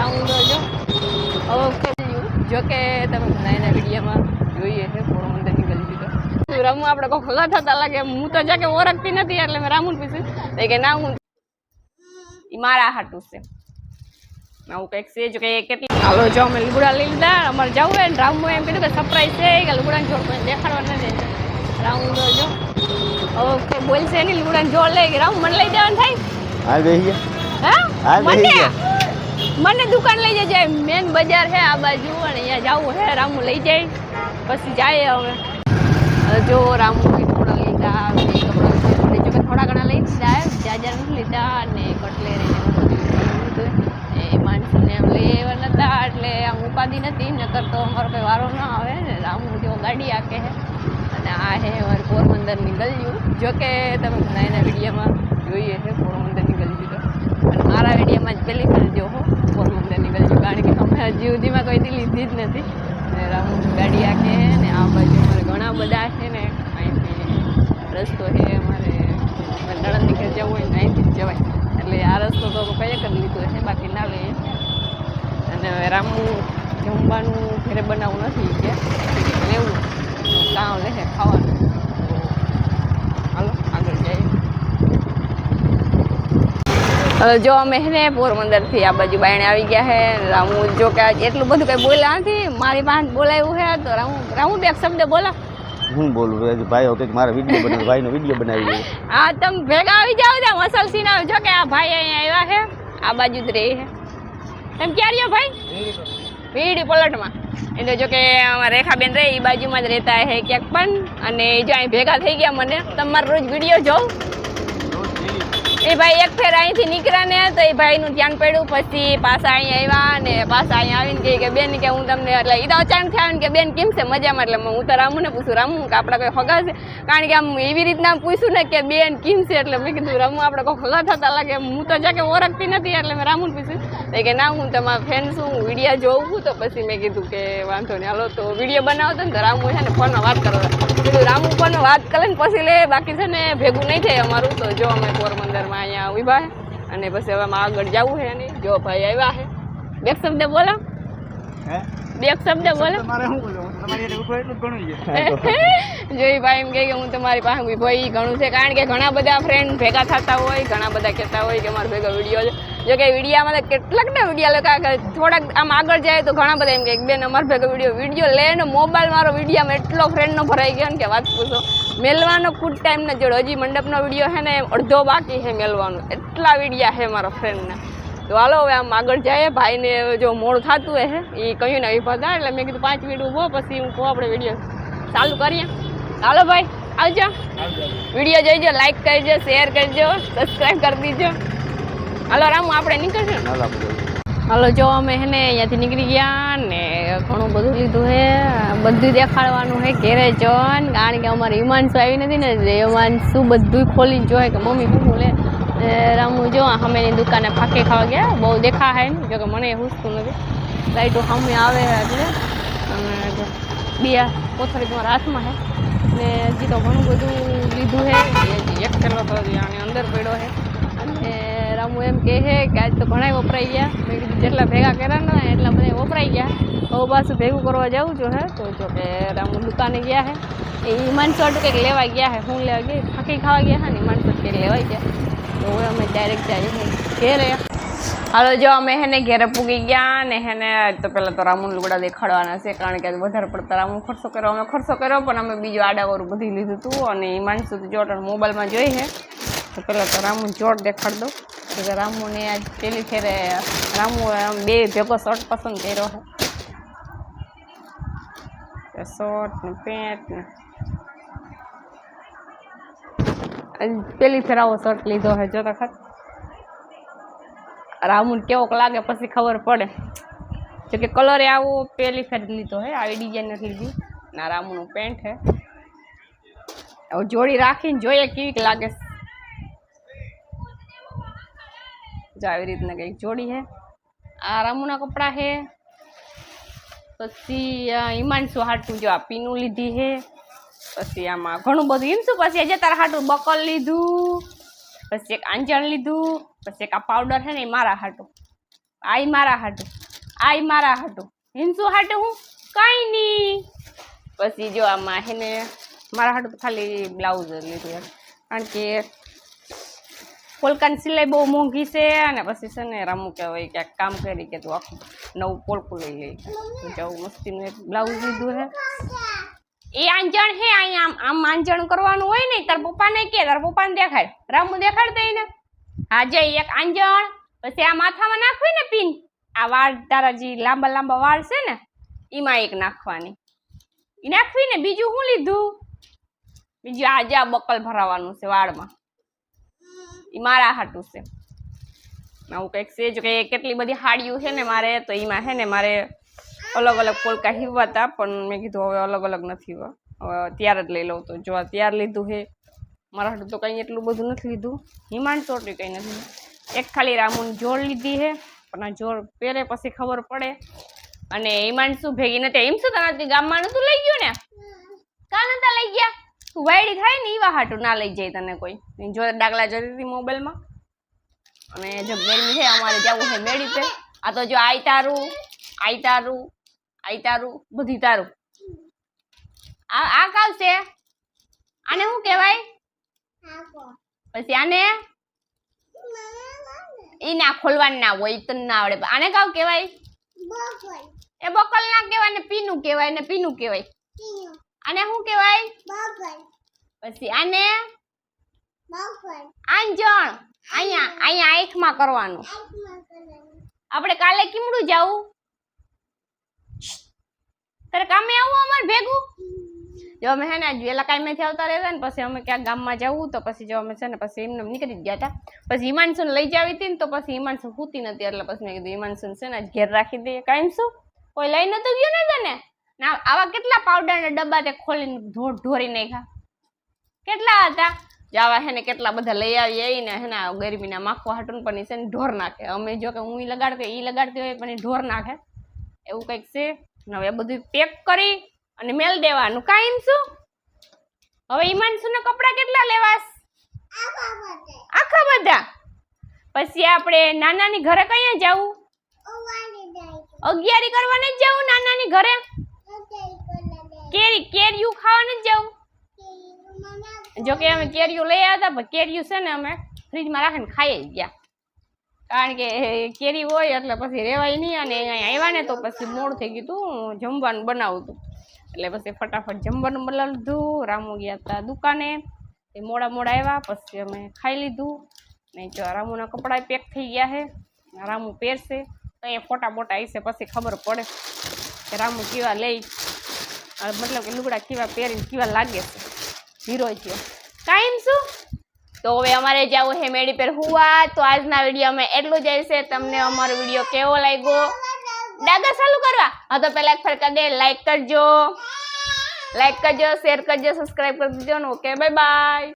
Round જો જો કે તમે ઘણા વિડીયોમાં જોઈએ છે પોરબંદરની ગલી તો રામુ આપણે કોઈ ખોલા થતા લાગે હું તો જાકે ઓળખતી નથી એટલે મેં રામુને પૂછ્યું કે ના હું મારા હાટું છે આવું કંઈક છે જો કે કેટલી હાલો જો અમે લુગડા લઈ લીધા અમારે જવું હોય ને રામુ એમ કીધું કે સરપ્રાઈઝ છે કે લુગડાને જોડ કોઈ દેખાડવા નથી રાઉન્ડ જો ઓકે બોલશે નહીં લુગડાને જોડ લઈ રામુ મને લઈ જવાનું થાય હાલ બેહી હા મને દુકાન લઈ જજે મેન બજાર છે આ બાજુ અને અહીંયા જવું છે રામુ લઈ જાય પછી જાય હવે જો રામુ કપડા લીધા કપડા જો કે થોડા ઘણા લઈ લીધા જાજા નથી લીધા અને કટલેરી એ માણસોને એમ લેવા નતા એટલે આમ ઉપાધિ નથી નકર તો અમારો કંઈ વારો ના આવે ને રામુ જો ગાડી આકે છે અને આ છે અમારી પોરબંદરની ગલીઓ જો કે તમે ઘણા એના વિડીયોમાં જોઈએ છે પોરબંદરની ગલીઓ તો અને મારા વિડીયોમાં જ પહેલી વાર જો હો પોરબંદરની ગલીઓ કારણ કે અમે હજી સુધીમાં કોઈથી લીધી જ નથી ને રામુ ગાડી આકે ને આ બાજુ અમારે ઘણા બધા છે ને અહીંથી રસ્તો છે અમારે નણંદની ઘેર જવું હોય ને અહીંથી જ જવાય એટલે આ રસ્તો તો કંઈ જ લીધો છે બાકી ના લઈએ અને રામુ જમવાનું ઘરે બનાવવું નથી કે લેવું કામ લે ખાવાનું હાલો આગળ જઈએ હવે જો અમે છે ને પોરબંદરથી આ બાજુ બાયણે આવી ગયા છે રામુ જો કે એટલું બધું કંઈ બોલ્યા નથી મારી પાસે બોલાવ્યું છે તો રામુ બે શબ્દ બોલા હું બોલું ભાઈ ઓકે મારા વિડીયો બનાવ ભાઈનો વિડીયો બનાવી દે હા તમે ભેગા આવી જાવ ત્યાં મસલ સીન આવે જો કે આ ભાઈ અહીંયા આવ્યા છે આ બાજુ જ રહે છે તમે ક્યાં રહ્યો ભાઈ વીડી પલટમાં એટલે જો કે અમારા રેખાબેન રહે એ બાજુમાં જ રહેતા છે ક્યાંક પણ અને જો અહીં ભેગા થઈ ગયા મને તમારો રોજ વિડીયો જોઉં એ ભાઈ એક ફેર અહીંથી નીકળ્યા ને તો એ ભાઈનું ધ્યાન પડ્યું પછી પાછા અહીંયા આવ્યા ને પાછા અહીંયા આવીને કહે કે બેન કે હું તમને એટલે એ તો અચાનક થયા કે બેન કેમ છે મજામાં એટલે હું તો રામુને પૂછું રામુ કે આપણે કોઈ હગા છે કારણ કે આમ એવી રીતના પૂછ્યું ને કે બેન કેમ છે એટલે મેં કીધું રામુ આપણે કોઈ હગા થતા લાગે હું તો જાકે ઓળખતી નથી એટલે મેં રામુને પૂછ્યું કે ના હું તમારા ફેન છું હું વિડીયો જોઉં છું તો પછી મેં કીધું કે વાંધો નહીં હાલો તો વિડીયો બનાવતો ને તો રામુ છે ને ફોનમાં વાત કરવા કીધું રામુ ફોનમાં વાત કરે ને પછી લે બાકી છે ને ભેગું નહીં થાય અમારું તો જો અમે પોરબંદરમાં અહીંયા ઉભા છે અને પછી હવે આગળ જવું છે ને જો ભાઈ આવ્યા છે બે શબ્દ બોલો બે શબ્દ બોલો જો ભાઈ એમ કે હું તમારી પાસે ઉભો એ ઘણું છે કારણ કે ઘણા બધા ફ્રેન્ડ ભેગા થતા હોય ઘણા બધા કહેતા હોય કે અમારો ભેગો વિડીયો છે જો કે વિડીયામાં કેટલાક ને વિડીયો લોકો થોડાક આમ આગળ જાય તો ઘણા બધા એમ કે બેન અમારો ભેગો વિડીયો લે ને મોબાઈલ મારો વિડીયામાં એટલો ફ્રેન્ડનો ભરાઈ ગયો ને કે વાત પૂછો મેલવાનો કુડ ટાઈમ ને જોડો હજી મંડપનો વિડીયો છે ને અડધો બાકી છે મેલવાનું એટલા વિડીયા છે મારા ફ્રેન્ડના તો હાલો હવે આમ આગળ જાય ભાઈને જો મોડું થતું હોય છે એ કહ્યું ને એ બધા એટલે મેં કીધું 5 મિનિટ ઊભો પછી હું કહું આપણે વિડીયો ચાલુ કરીએ હાલો ભાઈ આવજો વિડીયો જોઈજો લાઈક કરજો શેર કરજો સબસ્ક્રાઈબ કરી દીજો હાલો રામુ આપણે નીકળશું હાલો જો અમે હે ને અહીંયાથી નીકળી ગયા ને ઘણું બધું લીધું છે બધું દેખાડવાનું છે ઘેરે જોન કારણ કે અમારે હિમાંશુ આવી નથી ને હિમાંશુ બધું ખોલીને જોયે કે મમ્મી શું લે રામુ જો અમેની દુકાને ફાંકી ખાવા ગયા બહુ દેખા હે ને જો કે મને હુસતું નથી લાઈટો સામે આવે એટલે બે કોથળી તમારા હાથમાં છે ને હજી તો ઘણું બધું લીધું છે એક કિલો તો આની અંદર પડ્યો છે અને રામુ એમ કહે છે કે આજ તો ઘણા વપરાઈ ગયા મેં કીધું જેટલા ભેગા કર્યા ને એટલા બધા વપરાઈ ગયા હવે પાછું ભેગું કરવા જવું છું હે તો જો કે રામુ દુકાને ગયા છે એ હિમાંશુ કંઈક લેવા ગયા છે શું લેવા ગયા ફાંકી ખાવા ગયા છે ને હિમાંશુ કંઈક લેવાઈ ગયા તો હવે અમે ડાયરેક્ટ જઈએ ઘેરે હાલો જો અમે હે ને ઘેરે પૂગી ગયા ને હે ને તો પહેલાં તો રામુને લુગડા દેખાડવાના છે કારણ કે વધારે પડતા રામુ ખર્ચો કર્યો અમે ખર્ચો કર્યો પણ અમે બીજું આડાવાળું બધી લીધું હતું અને હિમાંશુ જોટ મોબાઈલમાં જોઈ છે તો પહેલાં તો રામુ જોટ દેખાડ દઉં કે રામુને આજ પેલી ફેરે રામુ બે ભેગો શર્ટ પસંદ કર્યો છે શર્ટ ને પેન્ટ ને પેલી ફેર આવો શર્ટ લીધો છે જો તો ખર રામુને કેવોક લાગે પછી ખબર પડે જો કે કલર આવો પેલી ફેર લીધો હે આવી ડિઝાઇન નથી લીધી ના રામુનું પેન્ટ છે હવે જોડી રાખીને જોઈએ કેવીક લાગે જો આવી રીતના કંઈક જોડી છે આ રામુના કપડાં છે પછી હિમાંશુ હાટું જો આ પીનું લીધી છે પછી આમાં ઘણું બધું હિમશું પછી જે તારા હાટું બકલ લીધું પછી એક આંજણ લીધું પછી એક આ પાવડર છે ને એ મારા હાટું આઈ મારા હાટું હિંસુ હાટું હું કઈ નહીં. પછી જો આમાં હે ને મારા હાટું તો ખાલી બ્લાઉઝ જ લીધું એમ, કારણ કે પોલકાની સિલાઈ બહુ મોંઘી છે. અને પછી છે ને રામુ કહેવાય ક્યાંક કામ કરી કે તું આખું નવું પોલકું લઈ લઈ જવું મસ્તીનું એક બ્લાઉઝ લીધું છે. એ આંજણ હે અહીંયા આમ આંજણ કરવાનું હોય ને તાર પપ્પાને કે તાર પપ્પાને દેખાય રામુ દેખાડતા એને હા જઈ એક આંજણ. પછી આ માથામાં નાખવી ને પિન આ વાળ તારા જે લાંબા લાંબા વાળ છે ને એમાં એક નાખવાની એ નાખવી ને. બીજું શું લીધું? બીજું આજે આ બકલ ભરાવાનું છે વાળમાં એ મારા હાટું છે. આવું કંઈક છે જો કે કેટલી બધી હાડીઓ છે ને મારે તો એમાં છે ને મારે અલગ અલગ પોલકા હીરવા હતા પણ મેં કીધું હવે અલગ અલગ નથી હવે ત્યાર જ લઈ લઉં. તો જો આ ત્યાર લીધું છે મારા હાટું તો કંઈ એટલું બધું નથી લીધું. હિમાંડ ચોટી કંઈ નથી. એક ખાલી રામુની જોડ લીધી છે પણ આ જોડ પહેરે પછી ખબર પડે. અને હિમાંડ શું ભેગી નથી એમ શું તને ગામમાં નતું લઈ ગયું ને કાં નતા લઈ ગયા? તું વાયડી થાય ને એવા હાટું ના લઈ જાય તને કોઈ. જો ડાકલા જતી હતી મોબાઈલમાં. અને જો ગરમી છે અમારે જવું છે મેળી પે. આ તો જો આઈ તારું બધી તારું. આ કાવ છે આને શું કહેવાય? પછી આને ઈ ના ખોલવાનું ના હોય તો ના આવડે. આને કાવ કહેવાય? એ બકલ ના કહેવાય ને પીનું કહેવાય ને પીનું કહેવાય. આને શું કહેવાય? પછી આને આંજણ. અહીંયા આંખમાં કરવાનું. આપણે કાલે કેમડું જાવું? તારે કામે આવું અમારે ભેગું? જો અમે છે ને વેલા કામેથી આવતા રહેતા ને પછી અમે ક્યાંક ગામમાં જવું તો પછી જો અમે છે ને પછી એમને નીકળી જ ગયા હતા. પછી હિમાંશુને લઈ જાવી હતી ને તો પછી હિમાંશુ સૂતી નથી એટલે પછી મેં કીધું હિમાંશુને છે ને ઘેર રાખી દઈએ. કાંઈ શું કોઈ લઈ નતું ગયું ને તને? ના આવા કેટલા પાવડરના ડબ્બા તે ખોલીને ઢોરી નાખ્યા કેટલા હતા. જાવા હે ને કેટલા બધા લઈ આવી ને હે ને ગરમીના માખવા હાટું પણ છે ને ઢોર નાખે. અમે જો કે હું લગાડતી હોય પણ એ ઢોર નાખે એવું કંઈક છે. હવે બધું પેક કરી અને મેલ દેવાનું. કાંઈ શું હવે હિમાંશુના કપડાં કેટલા લેવાસ? આખા બધા. પછી આપણે નાનાની ઘરે કયા જવું? અગિયારી કરવાને જ જવું નાનાની ઘરે. કેરીયું ખાવાને જ જવું. જો કે અમે કેરીયું લઈ આવ્યા હતા પણ કેરીયું છે ને અમે ફ્રીજમાં રાખીને ખાઈ ગયા કારણ કે કેરી હોય એટલે પછી રેવાય નહીં. અને અહીંયા આવ્યા ને તો પછી મોડું થઈ ગયું હતું જમવાનું બનાવતું એટલે પછી ફટાફટ જમવાનું બનાવી લીધું. રામુ ગયા હતા દુકાને એ મોડા આવ્યા પછી અમે ખાઈ લીધું. ને જો રામુના કપડાં પેક થઈ ગયા છે રામુ પહેરશે તો અહીંયા ફોટા બોટા આવશે પછી ખબર પડે કે રામુ કેવા લઈ મતલબ કે લુગડા કેવા પહેરીને કેવા લાગે છે હીરો છે. કાંઈ શું તો હવે અમારે જવું છે મેળી પર હુવા. તો આજના વિડીયોમાં એટલું જ આવશે. તમને અમારો વિડીયો કેવો લાગ્યો? ડાગા ચાલુ કરવા હા તો પહેલા એક ફરક દે લાઈક કરજો, શેર કરજો, સબસ્ક્રાઈબ કરી દેજો. Okay bye bye.